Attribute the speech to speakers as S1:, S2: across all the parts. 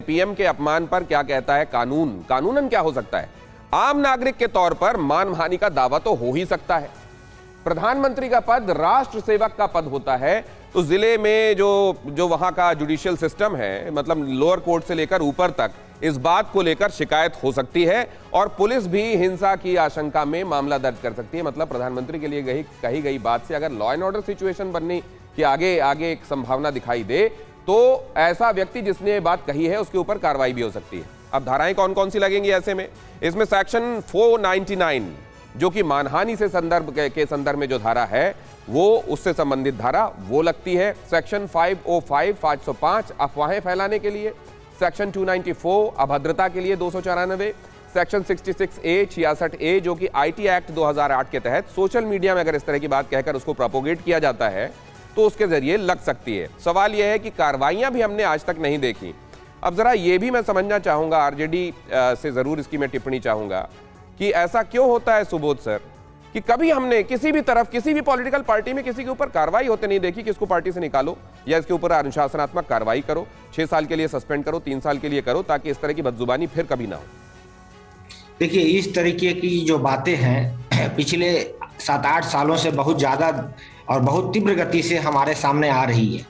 S1: PM के अपमान पर क्या कहता है कानून? कानूनन क्या हो सकता है? आम नागरिक के तौर पर मानहानि का दावा तो हो ही सकता है। प्रधानमंत्री का पद राष्ट्र सेवक का पद होता है, तो जिले में जो वहां का जुडिशियल सिस्टम है, मतलब लोअर कोर्ट से लेकर ऊपर तक, इस बात को लेकर शिकायत हो सकती है और पुलिस भी हिंसा की आशंका में मामला दर्ज कर सकती है। मतलब प्रधानमंत्री के लिए कही गई बात से अगर लॉ एंड ऑर्डर सिचुएशन बनने की आगे एक संभावना दिखाई दे, तो ऐसा व्यक्ति जिसने ये बात कही है उसके ऊपर कार्रवाई भी हो सकती है। अब धाराएं कौन कौन सी लगेंगी ऐसे में? इसमें सेक्शन 499 जो कि मानहानि से के संदर्भ में जो धारा है, वो उससे संबंधित धारा वो लगती है। सेक्शन 505 505 अफवाहें फैलाने के लिए, सेक्शन 294 अभद्रता के लिए 294, सेक्शन 66A 66A जो कि IT एक्ट 2008 के तहत सोशल मीडिया में अगर इस तरह की बात कहकर उसको प्रोपोगेट किया जाता है तो उसके जरिए लग सकती है। सवाल यह है कि कार्रवाइयां भी हमने आज तक नहीं देखी। अब जरा ये भी मैं समझना चाहूंगा, आरजेडी से जरूर इसकी मैं टिप्पणी चाहूंगा कि ऐसा क्यों होता है सुबोध सर कि कभी हमने किसी भी तरफ, किसी भी पॉलिटिकल पार्टी में किसी के ऊपर कार्रवाई होते नहीं देखी कि इसको पार्टी से निकालो या इसके ऊपर अनुशासनात्मक कार्रवाई करो, 6 साल के लिए सस्पेंड करो, 3 साल के लिए करो, ताकि इस तरह की बदजुबानी फिर कभी ना हो।
S2: देखिए, इस तरीके की जो बातें हैं पिछले 7-8 सालों से बहुत ज्यादा और बहुत तीव्र गति से हमारे सामने आ रही है।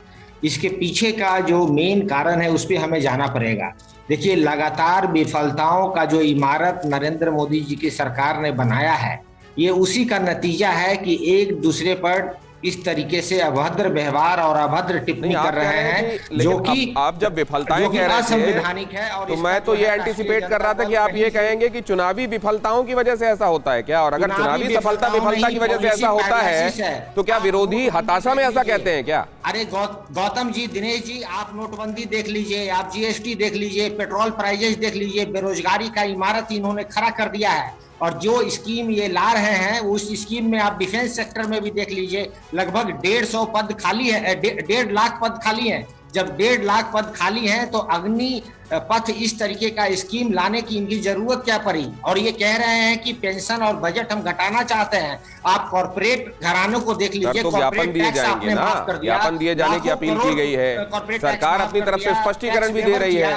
S2: इसके पीछे का जो मेन कारण है उस पर हमें जाना पड़ेगा। देखिए, लगातार विफलताओं का जो इमारत नरेंद्र मोदी जी की सरकार ने बनाया है, ये उसी का नतीजा है कि एक दूसरे पर इस तरीके से अभद्र व्यवहार और अभद्र टिप्पणी कर रहे हैं, जो कि
S1: आप जब विफलताएं कह रहे
S2: संवैधानिक है। और
S1: तो मैं तो ये एंटीसिपेट कर रहा था कि आप ये कहेंगे कि चुनावी विफलताओं की वजह से ऐसा होता है क्या? और अगर चुनावी विफलता की वजह से ऐसा होता है तो क्या विरोधी हताशा में ऐसा कहते हैं क्या?
S2: अरे गौतम जी, दिनेश जी, आप नोटबंदी देख लीजिए, आप GST देख लीजिए, पेट्रोल प्राइजेस देख लीजिए, बेरोजगारी का इमारत इन्होंने खड़ा कर दिया है। और जो स्कीम ये ला रहे हैं उस स्कीम में आप डिफेंस सेक्टर में भी देख लीजिए, लगभग 150 पद खाली है, 1.5 लाख पद खाली हैं। जब 1.5 लाख पद खाली हैं तो अग्नि पथ इस तरीके का स्कीम लाने की इनकी जरूरत क्या पड़ी? और ये कह रहे हैं कि पेंशन और बजट हम घटाना चाहते हैं। आप कॉर्पोरेट घरानों को देख लीजिए,
S1: तो ज्ञापन दिए जाएंगे ना, ज्ञापन दिए जाने की अपील की गई है, सरकार अपनी तरफ से स्पष्टीकरण भी दे रही है।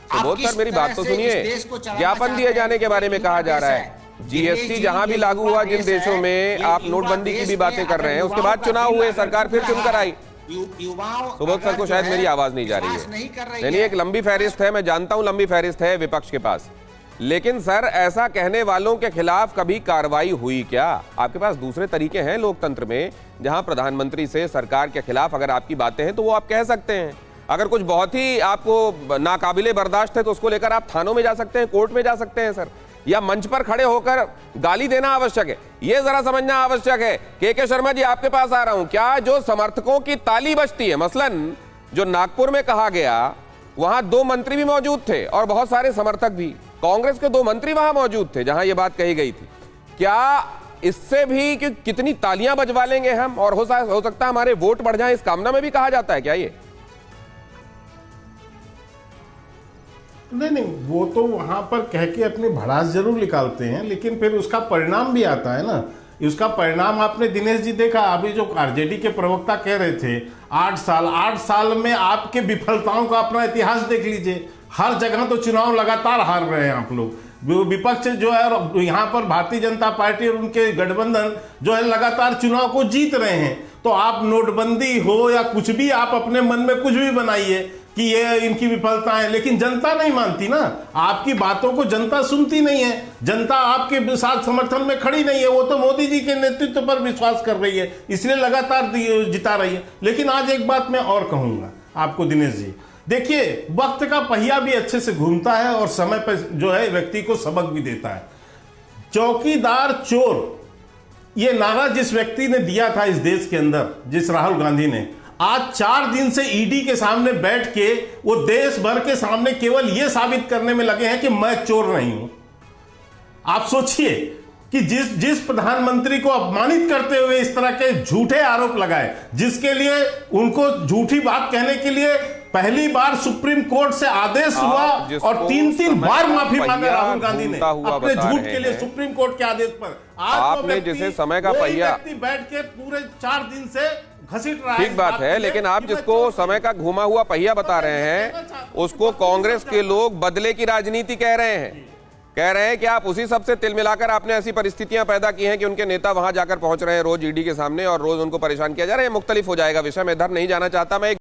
S1: सुबोध सर, मेरी बात तो सुनिए, ज्ञापन दिए जाने के बारे में कहा जा रहा है। GST जहां भी लागू हुआ, जिन देशों में आप नोटबंदी की भी बातें कर रहे हैं, उसके बाद चुनाव हुए, सरकार फिर चुनकर आई। सुबोध सर को शायद मेरी आवाज नहीं जा रही है। यानी एक लंबी फहरिस्त है, मैं जानता हूं लंबी फहरिस्त है विपक्ष के पास, लेकिन सर ऐसा कहने वालों के खिलाफ कभी कार्रवाई हुई क्या? आपके पास दूसरे तरीके हैं लोकतंत्र में, जहां प्रधानमंत्री से सरकार के खिलाफ अगर आपकी बातें हैं तो वो आप कह सकते हैं। अगर कुछ बहुत ही आपको नाकाबिले बर्दाश्त है तो उसको लेकर आप थानों में जा सकते हैं, कोर्ट में जा सकते हैं सर, या मंच पर खड़े होकर गाली देना आवश्यक है। यह जरा समझना आवश्यक है। के शर्मा जी, आपके पास आ रहा हूं। क्या जो समर्थकों की ताली बजती है, मसलन जो नागपुर में कहा गया, वहां 2 मंत्री भी मौजूद थे और बहुत सारे समर्थक भी, कांग्रेस के 2 मंत्री वहां मौजूद थे जहां यह बात कही गई थी। क्या इससे भी कि कितनी तालियां बजवा लेंगे हम और हो सकता है हमारे वोट बढ़ जाए, इस कामना में भी कहा जाता है क्या ये?
S3: नहीं, वो तो वहां पर कह के अपनी भड़ास जरूर निकालते हैं, लेकिन फिर उसका परिणाम भी आता है ना। उसका परिणाम आपने दिनेश जी देखा। अभी जो आरजेडी के प्रवक्ता कह रहे थे 8 साल में आपके विफलताओं का अपना इतिहास देख लीजिए। हर जगह तो चुनाव लगातार हार रहे हैं आप लोग। विपक्ष जो है यहाँ पर भारतीय जनता पार्टी और उनके गठबंधन जो है लगातार चुनाव को जीत रहे हैं। तो आप नोटबंदी हो या कुछ भी, आप अपने मन में कुछ भी बनाइए कि ये इनकी विफलता है, लेकिन जनता नहीं मानती ना। आपकी बातों को जनता सुनती नहीं है, जनता आपके साथ समर्थन में खड़ी नहीं है। वो तो मोदी जी के नेतृत्व पर विश्वास कर रही है, इसलिए लगातार जिता रही है। लेकिन आज एक बात मैं और कहूंगा आपको दिनेश जी, देखिए, वक्त का पहिया भी अच्छे से घूमता है और समय पर जो है व्यक्ति को सबक भी देता है। चौकीदार चोर, ये नारा जिस व्यक्ति ने दिया था इस देश के अंदर, जिस राहुल गांधी ने, आज 4 दिन से ईडी के सामने बैठ के वो देश भर के सामने केवल ये साबित करने में लगे हैं कि मैं चोर नहीं हूं। आप सोचिए कि जिस प्रधानमंत्री को अपमानित करते हुए इस तरह के झूठे आरोप लगाए, जिसके लिए उनको झूठी बात कहने के लिए पहली बार सुप्रीम कोर्ट से आदेश हुआ और 3 बार माफी मांगा राहुल गांधी ने अपने झूठ के लिए सुप्रीम कोर्ट के आदेश पर।
S1: आपने जिसे समय का पहिया
S3: बैठ के पूरे 4 दिन से घसीट रहा है।
S1: ठीक बात है, लेकिन आप जिसको समय का घुमा हुआ पहिया बता रहे हैं उसको कांग्रेस के लोग बदले की राजनीति कह रहे हैं। कह रहे हैं कि आप उसी सबसे तिल मिलाकर आपने ऐसी परिस्थितियां पैदा की हैं कि उनके नेता वहां जाकर पहुंच रहे हैं रोज ईडी के सामने और रोज उनको परेशान किया जा रहा है। मुख्तलिफ हो जाएगा विषय, मैं इधर नहीं जाना चाहता। मैं